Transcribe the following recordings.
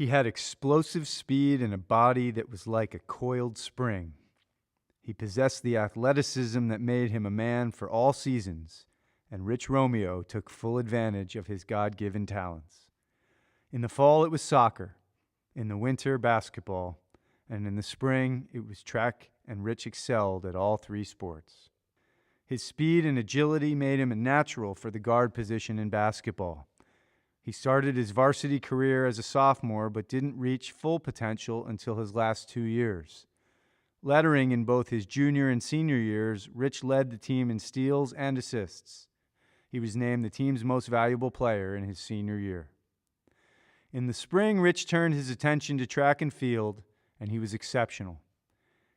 He had explosive speed and a body that was like a coiled spring. He possessed the athleticism that made him a man for all seasons, and Rich Romeo took full advantage of his God-given talents. In the fall, it was soccer. In the winter, basketball. And in the spring, it was track, and Rich excelled at all three sports. His speed and agility made him a natural for the guard position in basketball. He started his varsity career as a sophomore, but didn't reach full potential until his last 2 years. Lettering in both his junior and senior years, Rich led the team in steals and assists. He was named the team's most valuable player in his senior year. In the spring, Rich turned his attention to track and field, and he was exceptional.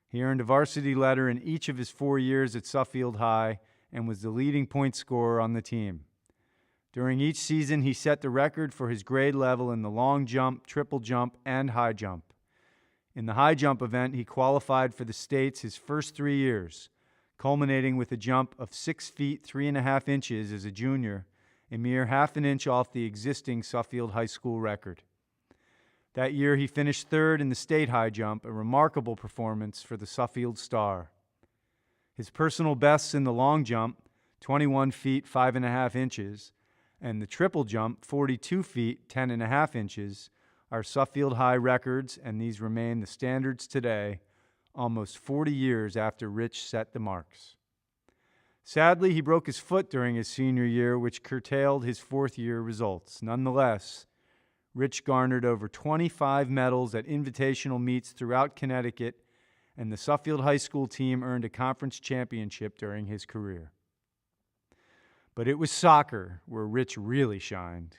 He earned a varsity letter in each of his 4 years at Suffield High and was the leading point scorer on the team. During each season, he set the record for his grade level in the long jump, triple jump, and high jump. In the high jump event, he qualified for the States his first 3 years, culminating with a jump of 6 feet 3.5 inches as a junior, a mere half an inch off the existing Suffield High School record. That year, he finished third in the state high jump, a remarkable performance for the Suffield star. His personal bests in the long jump, 21 feet 5.5 inches, and the triple jump, 42 feet 10.5 inches, are Suffield High records, and these remain the standards today, almost 40 years after Rich set the marks. Sadly, he broke his foot during his senior year, which curtailed his fourth-year results. Nonetheless, Rich garnered over 25 medals at invitational meets throughout Connecticut, and the Suffield High School team earned a conference championship during his career. But it was soccer where Rich really shined.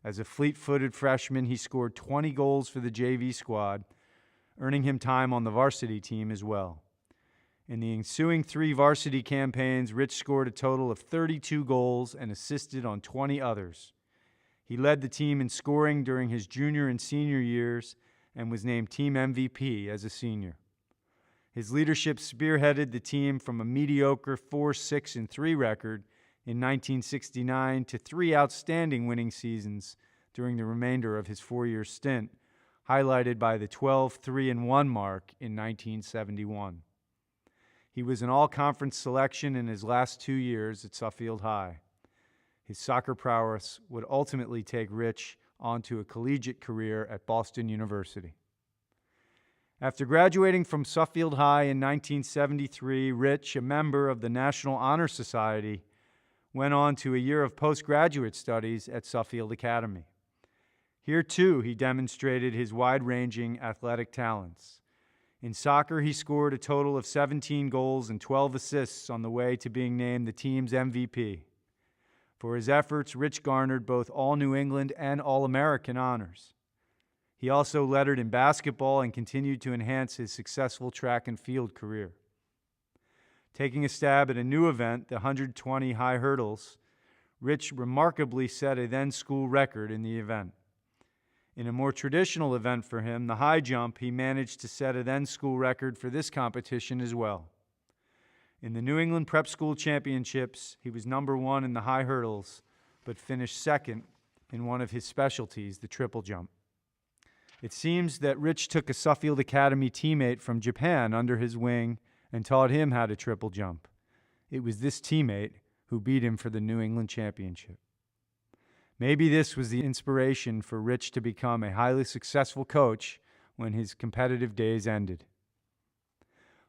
As a fleet-footed freshman, he scored 20 goals for the JV squad, earning him time on the varsity team as well. In the ensuing 3 varsity campaigns, Rich scored a total of 32 goals and assisted on 20 others. He led the team in scoring during his junior and senior years and was named team MVP as a senior. His leadership spearheaded the team from a mediocre 4-6-3 record in 1969 to 3 outstanding winning seasons during the remainder of his 4-year stint, highlighted by the 12-3-1 mark in 1971. He was an all-conference selection in his last 2 years at Suffield High. His soccer prowess would ultimately take Rich onto a collegiate career at Boston University. After graduating from Suffield High in 1973, Rich, a member of the National Honor Society, went on to a year of postgraduate studies at Suffield Academy. Here, too, he demonstrated his wide-ranging athletic talents. In soccer, he scored a total of 17 goals and 12 assists on the way to being named the team's MVP. For his efforts, Rich garnered both All-New England and All-American honors. He also lettered in basketball and continued to enhance his successful track and field career. Taking a stab at a new event, the 120 high hurdles, Rich remarkably set a then-school record in the event. In a more traditional event for him, the high jump, he managed to set a then-school record for this competition as well. In the New England Prep School Championships, he was number 1 in the high hurdles, but finished second in one of his specialties, the triple jump. It seems that Rich took a Suffield Academy teammate from Japan under his wing and taught him how to triple jump. It was this teammate who beat him for the New England Championship. Maybe this was the inspiration for Rich to become a highly successful coach when his competitive days ended.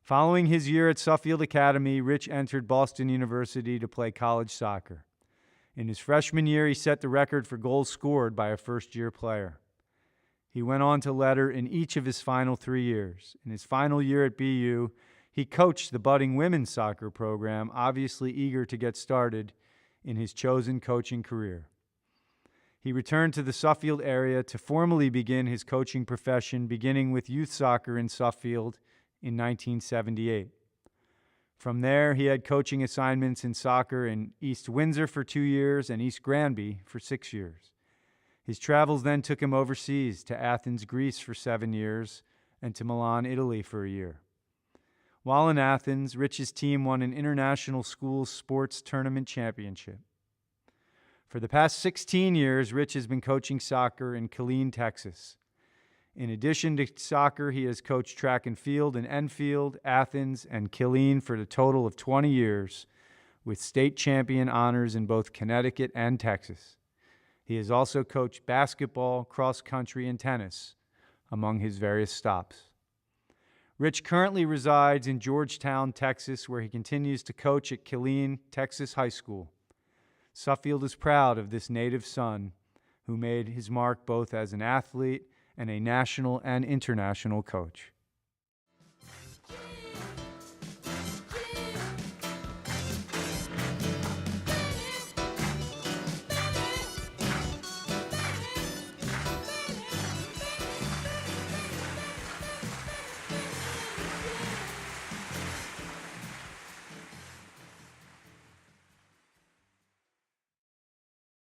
Following his year at Suffield Academy, Rich entered Boston University to play college soccer. In his freshman year, he set the record for goals scored by a first-year player. He went on to letter in each of his final 3 years. In his final year at BU, he coached the budding women's soccer program, obviously eager to get started in his chosen coaching career. He returned to the Suffield area to formally begin his coaching profession, beginning with youth soccer in Suffield in 1978. From there, he had coaching assignments in soccer in East Windsor for 2 years and East Granby for 6 years. His travels then took him overseas to Athens, Greece for 7 years and to Milan, Italy for a year. While in Athens, Rich's team won an international schools sports tournament championship. For the past 16 years, Rich has been coaching soccer in Killeen, Texas. In addition to soccer, he has coached track and field in Enfield, Athens, and Killeen for a total of 20 years, with state champion honors in both Connecticut and Texas. He has also coached basketball, cross country, and tennis, among his various stops. Rich currently resides in Georgetown, Texas, where he continues to coach at Killeen, Texas High School. Suffield is proud of this native son who made his mark both as an athlete and a national and international coach.